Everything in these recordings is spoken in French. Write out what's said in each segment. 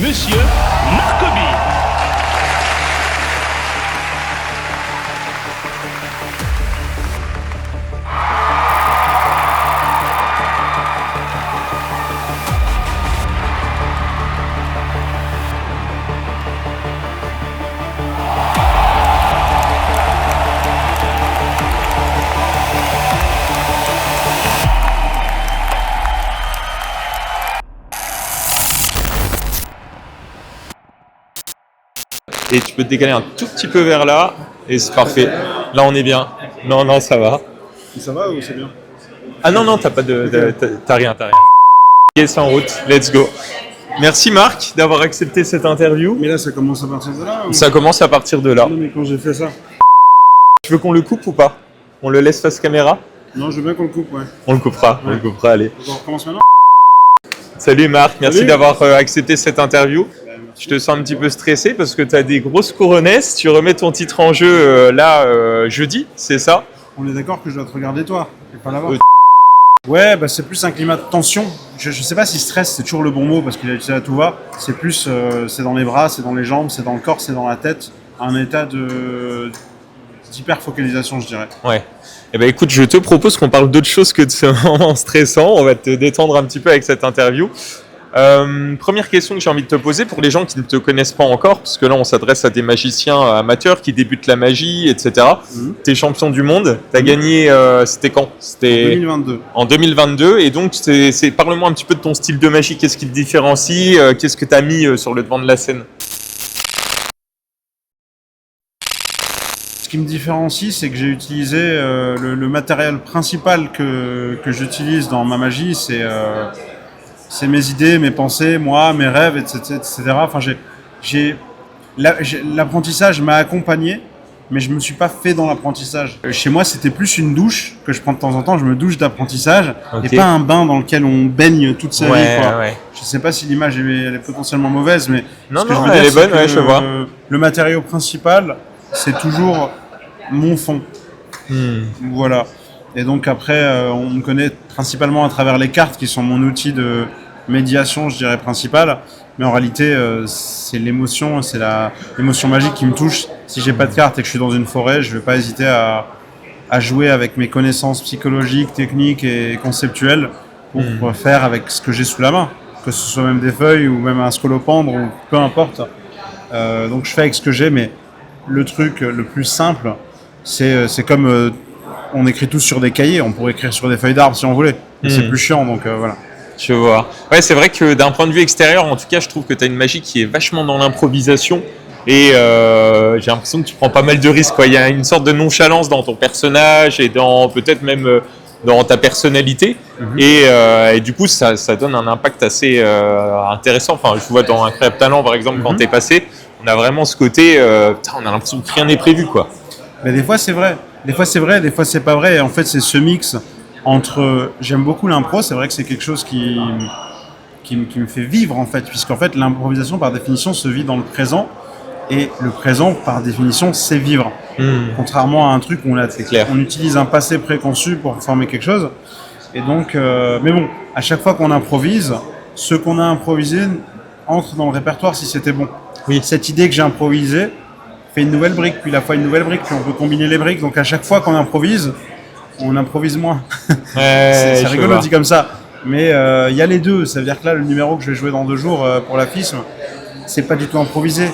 Monsieur Marcobi. Et tu peux te décaler un tout petit peu vers là, et c'est parfait. Là, on est bien. Non, ça va. Ça va ou c'est bien? Ah non, t'as pas t'as rien. Et c'est en route, let's go. Merci Marc d'avoir accepté cette interview. Mais là, ça commence à partir de là ou... Ça commence à partir de là. Non, mais quand j'ai fait ça... Tu veux qu'on le coupe ou pas? On le laisse face caméra? Non, je veux bien qu'on le coupe, ouais. On le coupera, allez. On recommence maintenant? Salut Marc, merci Salut. d'avoir accepté cette interview. Je te sens un petit peu stressé parce que tu as des grosses couronnesses. Tu remets ton titre en jeu jeudi, c'est ça? On est d'accord que je dois te regarder toi, et pas là-bas. Ouais, bah c'est plus un climat de tension. Je sais pas si stress c'est toujours le bon mot parce qu'il a utilisé à tout va. C'est plus, c'est dans les bras, c'est dans les jambes, c'est dans le corps, c'est dans la tête. Un état d'hyper focalisation, je dirais. Ouais. Eh ben écoute, je te propose qu'on parle d'autre chose que de ce moment stressant. On va te détendre un petit peu avec cette interview. Première question que j'ai envie de te poser pour les gens qui ne te connaissent pas encore, parce que là on s'adresse à des magiciens amateurs qui débutent la magie, etc. T'es champion du monde, t'as gagné, c'était quand? C'était 2022. En 2022, et donc parle-moi un petit peu de ton style de magie, qu'est-ce qui te différencie, qu'est-ce que t'as mis sur le devant de la scène? Ce qui me différencie, c'est que j'ai utilisé le matériel principal que j'utilise dans ma magie, c'est mes idées, mes pensées, moi, mes rêves, etc. Enfin, l'apprentissage m'a accompagné, mais je me suis pas fait dans l'apprentissage. Chez moi, c'était plus une douche que je prends de temps en temps. Je me douche d'apprentissage et pas un bain dans lequel on baigne toute sa vie, quoi. Ouais. Je sais pas si l'image elle est potentiellement mauvaise, mais Non, je veux elle dire, est bonne, c'est que je vois. le matériau principal, c'est toujours mon fond. Voilà. Et donc après, on me connaît principalement à travers les cartes qui sont mon outil de médiation, je dirais, principale. Mais en réalité, c'est l'émotion, c'est l'émotion magique qui me touche. Si j'ai pas de cartes et que je suis dans une forêt, je vais pas hésiter à jouer avec mes connaissances psychologiques, techniques et conceptuelles pour faire avec ce que j'ai sous la main. Que ce soit même des feuilles ou même un scolopendre ou peu importe. Donc je fais avec ce que j'ai, mais le truc le plus simple, c'est comme on écrit tous sur des cahiers, on pourrait écrire sur des feuilles d'arbre si on voulait, mais c'est plus chiant, donc voilà. Je vois. Ouais, c'est vrai que d'un point de vue extérieur, en tout cas, je trouve que tu as une magie qui est vachement dans l'improvisation, et j'ai l'impression que tu prends pas mal de risques, quoi. Il y a une sorte de nonchalance dans ton personnage et dans peut-être même dans ta personnalité, et du coup ça donne un impact assez intéressant. Enfin, je vois dans Incroyable Talent par exemple, quand t'es passé, on a vraiment ce côté, on a l'impression que rien n'est prévu, quoi. Mais des fois c'est vrai, des fois c'est pas vrai, et en fait c'est ce mix entre, j'aime beaucoup l'impro, c'est vrai que c'est quelque chose qui me fait vivre en fait, puisqu'en fait l'improvisation par définition se vit dans le présent, et le présent par définition c'est vivre. Contrairement à un truc où on utilise un passé préconçu pour former quelque chose. Et donc, mais bon, à chaque fois qu'on improvise, ce qu'on a improvisé entre dans le répertoire si c'était bon. Oui. Cette idée que j'ai improvisée fait une nouvelle brique, puis la fois une nouvelle brique, puis on peut combiner les briques. Donc à chaque fois qu'on improvise, on improvise moins. C'est rigolo dit comme ça. Mais il y a les deux. Ça veut dire que là, le numéro que je vais jouer dans 2 jours pour la FISM, c'est pas du tout improvisé.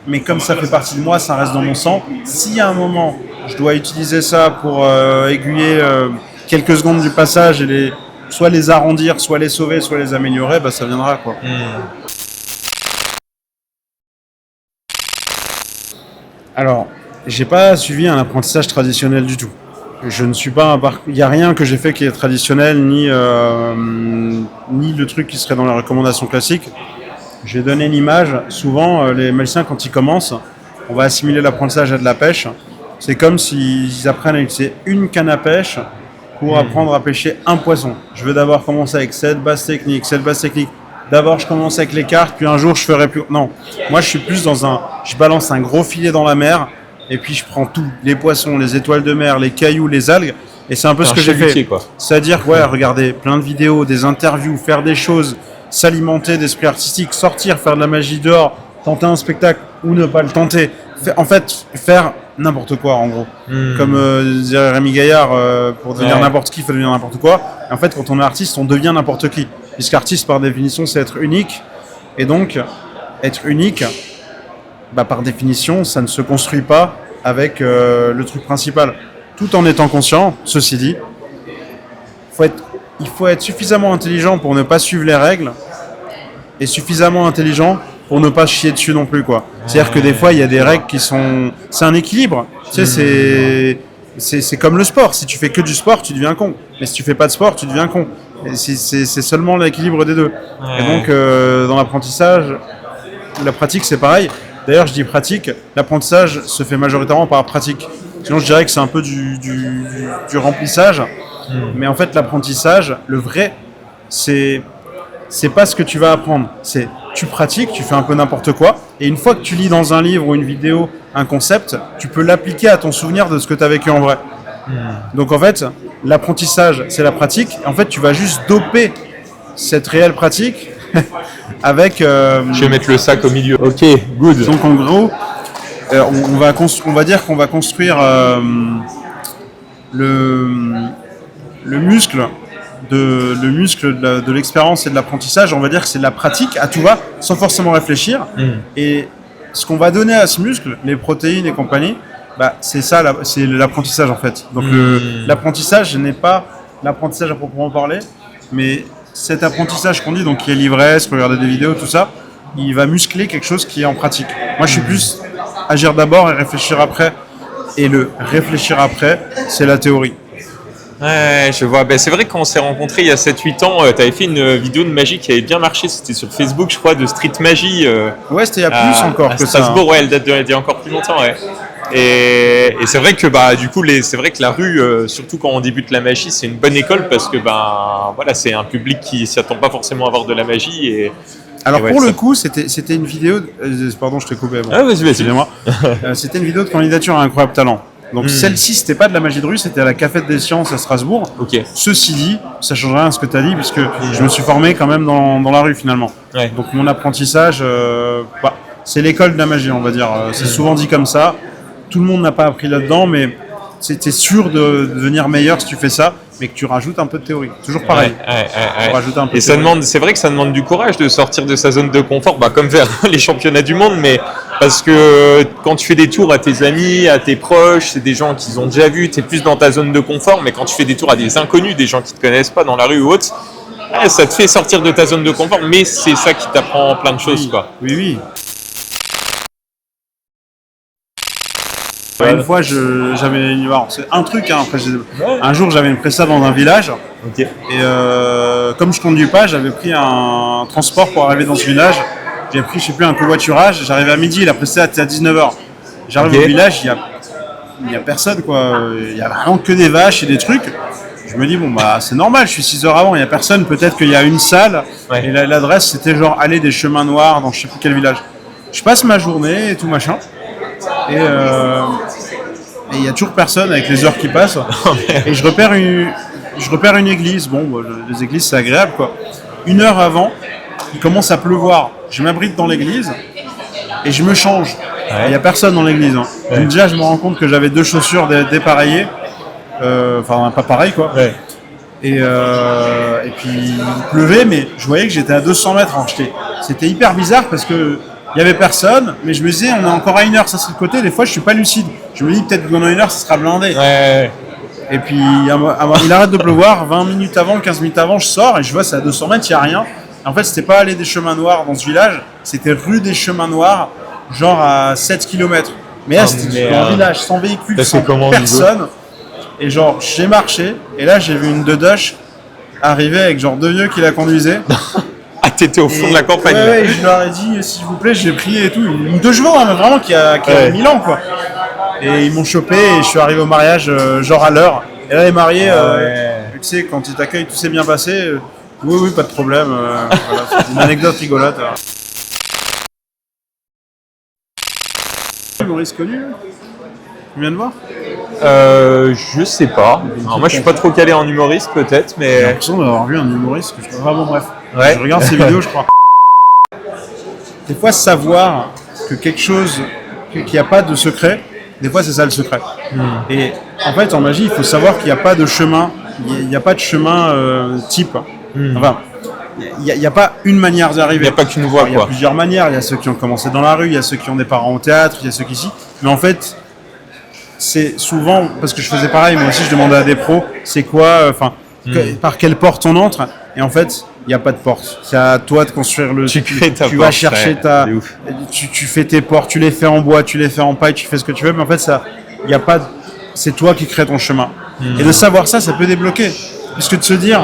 Mais comme ça fait partie de moi, ça reste dans mon sang. Si à un moment, je dois utiliser ça pour aiguiller quelques secondes du passage et soit les arrondir, soit les sauver, soit les améliorer, bah ça viendra, quoi. Alors, j'ai pas suivi un apprentissage traditionnel du tout. Je ne suis pas il n'y a rien que j'ai fait qui est traditionnel, ni le truc qui serait dans les recommandations classiques. J'ai donné l'image, souvent les magiciens quand ils commencent, on va assimiler l'apprentissage à de la pêche. C'est comme s'ils apprennent à utiliser une canne à pêche pour apprendre à pêcher un poisson. Je vais d'abord commencer avec cette base technique. D'abord je commence avec les cartes, puis un jour je ferai plus... Non, moi je suis plus je balance un gros filet dans la mer, et puis je prends tout, les poissons, les étoiles de mer, les cailloux, les algues, et c'est un peu ce que j'ai fait. Quoi. C'est-à-dire, regardez, plein de vidéos, des interviews, faire des choses, s'alimenter d'esprit artistique, sortir, faire de la magie dehors, tenter un spectacle ou ne pas le tenter. En fait, faire n'importe quoi en gros. Comme disait Rémi Gaillard, pour devenir n'importe qui, il faut devenir n'importe quoi. Et en fait, quand on est artiste, on devient n'importe qui. Puisqu'artiste, par définition, c'est être unique. Et donc, être unique, bah, par définition, ça ne se construit pas avec le truc principal. Tout en étant conscient, ceci dit, il faut être suffisamment intelligent pour ne pas suivre les règles et suffisamment intelligent pour ne pas chier dessus non plus, quoi. C'est-à-dire que des fois, il y a des règles qui sont... C'est un équilibre. Tu sais, c'est comme le sport. Si tu fais que du sport, tu deviens con. Mais si tu fais pas de sport, tu deviens con. Et c'est seulement l'équilibre des deux. Et donc, dans l'apprentissage, la pratique, c'est pareil. D'ailleurs, je dis pratique. L'apprentissage se fait majoritairement par pratique. Sinon, je dirais que c'est un peu du remplissage. Mais en fait, l'apprentissage, le vrai, c'est pas ce que tu vas apprendre. C'est tu pratiques, tu fais un peu n'importe quoi. Et une fois que tu lis dans un livre ou une vidéo un concept, tu peux l'appliquer à ton souvenir de ce que tu as vécu en vrai. Donc en fait, l'apprentissage, c'est la pratique. En fait, tu vas juste doper cette réelle pratique avec... Je vais mettre le sac au milieu. Ok, good. Donc en gros, on va dire qu'on va construire le muscle de l'expérience et de l'apprentissage. On va dire que c'est de la pratique à tout va, sans forcément réfléchir. Et ce qu'on va donner à ce muscle, les protéines et compagnie, bah, c'est ça, c'est l'apprentissage en fait. Donc l'apprentissage n'est pas l'apprentissage à proprement parler, mais cet apprentissage qu'on dit, donc qui est l'ivresse, regarder des vidéos, tout ça, il va muscler quelque chose qui est en pratique. Moi, je suis plus agir d'abord et réfléchir après. Et le réfléchir après, c'est la théorie. Ouais, je vois. Ben, c'est vrai que quand on s'est rencontrés il y a 7-8 ans, tu avais fait une vidéo de magie qui avait bien marché. C'était sur Facebook, je crois, de Street Magie. Ouais, c'était il y a plus encore que ça. Strasbourg, ouais, elle date d'il y a encore plus longtemps, ouais. Et c'est vrai que bah du coup c'est vrai que la rue, surtout quand on débute la magie, c'est une bonne école parce que voilà, c'est un public qui s'y attend pas forcément à voir de la magie. Alors pour le coup, c'était une vidéo. Pardon, je t'ai coupé. Bon. Ah, vas-y. Excusez-moi. C'était une vidéo de candidature à Incroyable Talent. Donc celle-ci, c'était pas de la magie de rue, c'était à la Café des Sciences à Strasbourg. Ok. Ceci dit, ça change rien à ce que tu as dit, puisque je me suis formé quand même dans la rue finalement. Ouais. Donc mon apprentissage, c'est l'école de la magie, on va dire. C'est souvent dit comme ça. Tout le monde n'a pas appris là-dedans, mais t'es sûr de devenir meilleur si tu fais ça, mais que tu rajoutes un peu de théorie. Toujours pareil. Ouais. Et ça demande, c'est vrai que ça demande du courage de sortir de sa zone de confort, comme vers les championnats du monde, mais parce que quand tu fais des tours à tes amis, à tes proches, c'est des gens qu'ils ont déjà vus, tu es plus dans ta zone de confort, mais quand tu fais des tours à des inconnus, des gens qui te connaissent pas dans la rue ou autre, ça te fait sortir de ta zone de confort, mais c'est ça qui t'apprend plein de choses, quoi. Oui. Une fois, j'avais c'est un truc. Après, un jour, j'avais une presta dans un village. Okay. Et comme je conduis pas, j'avais pris un transport pour arriver dans ce village. J'ai pris, je sais plus, un covoiturage. J'arrivais à midi, la presta était à 19h. J'arrive au village, il y a personne, quoi. Il y a vraiment que des vaches et des trucs. Je me dis, bon, c'est normal, je suis 6 heures avant, il y a personne. Peut-être qu'il y a une salle. Ouais. Et l'adresse, c'était genre allée des chemins noirs dans je sais plus quel village. Je passe ma journée et tout machin. Et il y a toujours personne avec les heures qui passent. Et je repère une église. Bon, les églises, c'est agréable, quoi. 1 heure avant, il commence à pleuvoir. Je m'abrite dans l'église et je me change. Il n'y a personne dans l'église. Hein. Ouais. Déjà, je me rends compte que j'avais 2 chaussures dépareillées. Enfin, pas pareil, quoi. Ouais. Et puis, il pleuvait, mais je voyais que j'étais à 200 mètres. C'était hyper bizarre parce que il n'y avait personne, mais je me disais, on est encore à 1 heure, ça c'est le côté. Des fois, je suis pas lucide. Je me dis, peut-être que dans 1 heure, ça sera blindé. Ouais. Et puis, il arrête de pleuvoir. 20 minutes avant, 15 minutes avant, je sors et je vois, c'est à 200 mètres, il n'y a rien. En fait, c'était pas allée des chemins noirs dans ce village, c'était rue des chemins noirs, genre à 7 km. Mais là, c'était un village sans véhicule, sans personne. Et genre, j'ai marché, et là, j'ai vu une Dedoche arriver avec genre 2 vieux qui la conduisaient. Ah, t'étais au fond de la campagne. Ouais, je leur ai dit, s'il vous plaît, j'ai prié et tout. Une 2 chevaux, hein, vraiment, qui a 1000 ans, quoi. Et ils m'ont chopé et je suis arrivé au mariage, genre à l'heure. Et là, les mariés, tu sais, quand ils t'accueillent, tout s'est bien passé. Oui, pas de problème. Voilà, c'est une anecdote rigolote. Humoriste connu, tu viens de voir? Je sais pas. Alors, moi, je suis pas trop calé en humoriste, peut-être, mais. J'ai l'impression d'avoir vu un humoriste que je trouve vraiment bref. Ouais. Je regarde ses vidéos, je crois. Des fois, savoir que quelque chose, qu'il n'y a pas de secret, des fois, c'est ça le secret. Et en fait, en magie, il faut savoir qu'il n'y a pas de chemin, il n'y a pas de chemin type. Enfin, il n'y a pas une manière d'y arriver. Il n'y a pas qu'une voie, Il y a quoi. plusieurs manières. Il y a ceux qui ont commencé dans la rue, il y a ceux qui ont des parents au théâtre, il y a ceux qui ici. Mais en fait, c'est souvent, parce que je faisais pareil, moi aussi je demandais à des pros, c'est quoi, par quelle porte on entre. Et en fait, il n'y a pas de porte. C'est à toi de construire le. Tu crées ta tu porte, vas chercher ouais, ta. c'est ouf. Tu fais tes portes, tu les fais en bois, tu les fais en paille, tu fais ce que tu veux. Mais en fait, ça, il y a pas. C'est toi qui crée ton chemin. Et de savoir ça, ça peut débloquer. Puisque de se dire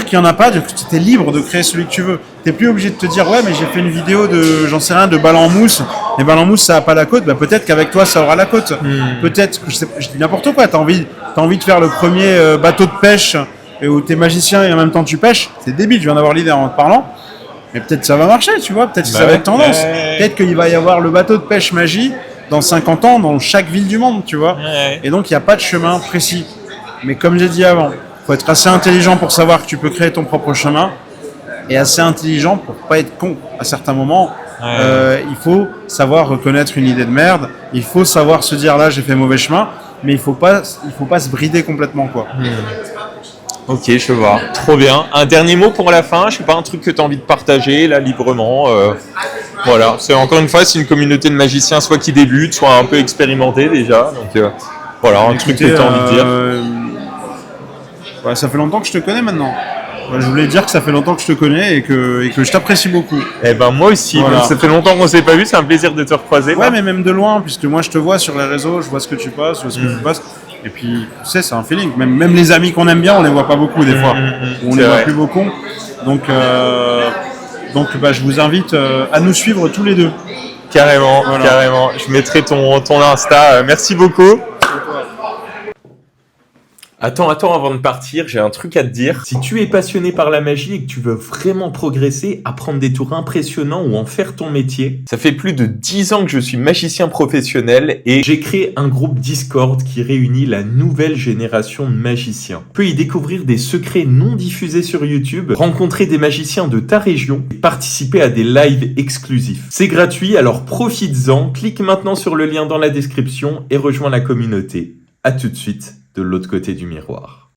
qu'il n'y en a pas, tu es libre de créer celui que tu veux. Tu n'es plus obligé de te dire, ouais, mais j'ai fait une vidéo de, j'en sais rien, de balle en mousse. Les balles en mousse, ça n'a pas la côte. Bah, peut-être qu'avec toi, ça aura la côte. Peut-être, je dis n'importe quoi. Tu as envie de faire le premier bateau de pêche où tu es magicien et en même temps tu pêches. C'est débile, je viens d'avoir l'idée en te parlant. Mais peut-être ça va marcher, tu vois. Peut-être que ça va être tendance. Peut-être qu'il va y avoir le bateau de pêche magie dans 50 ans dans chaque ville du monde, tu vois. Et donc, il n'y a pas de chemin précis. Mais comme j'ai dit avant, faut être assez intelligent pour savoir que tu peux créer ton propre chemin et assez intelligent pour pas être con. À certains moments, il faut savoir reconnaître une idée de merde. Il faut savoir se dire là j'ai fait mauvais chemin, mais il faut pas se brider complètement quoi. Ok, je vois. Trop bien. Un dernier mot pour la fin. Je sais pas, un truc que tu as envie de partager là librement. Voilà. C'est encore une fois, c'est une communauté de magiciens, soit qui débutent, soit un peu expérimentés déjà. Donc voilà, un truc que tu as envie de dire. Ça fait longtemps que je te connais maintenant. Je voulais dire que ça fait longtemps que je te connais et que je t'apprécie beaucoup. Eh ben moi aussi, Voilà. ça fait longtemps qu'on s'est pas vu, c'est un plaisir de te recroiser. Ouais, mais même de loin, puisque moi je te vois sur les réseaux, je vois ce que tu passes, je vois ce que tu passes. Et puis, tu sais, c'est un feeling. Même les amis qu'on aime bien, on les voit pas beaucoup des fois. On les voit plus beaucoup. Donc je vous invite à nous suivre tous les deux. Carrément, carrément. Je mettrai ton Insta. Merci beaucoup. Attends, avant de partir, j'ai un truc à te dire. Si tu es passionné par la magie et que tu veux vraiment progresser, apprendre des tours impressionnants ou en faire ton métier, ça fait plus de 10 ans que je suis magicien professionnel et j'ai créé un groupe Discord qui réunit la nouvelle génération de magiciens. Tu peux y découvrir des secrets non diffusés sur YouTube, rencontrer des magiciens de ta région et participer à des lives exclusifs. C'est gratuit, alors profites-en, clique maintenant sur le lien dans la description et rejoins la communauté. À tout de suite de l'autre côté du miroir.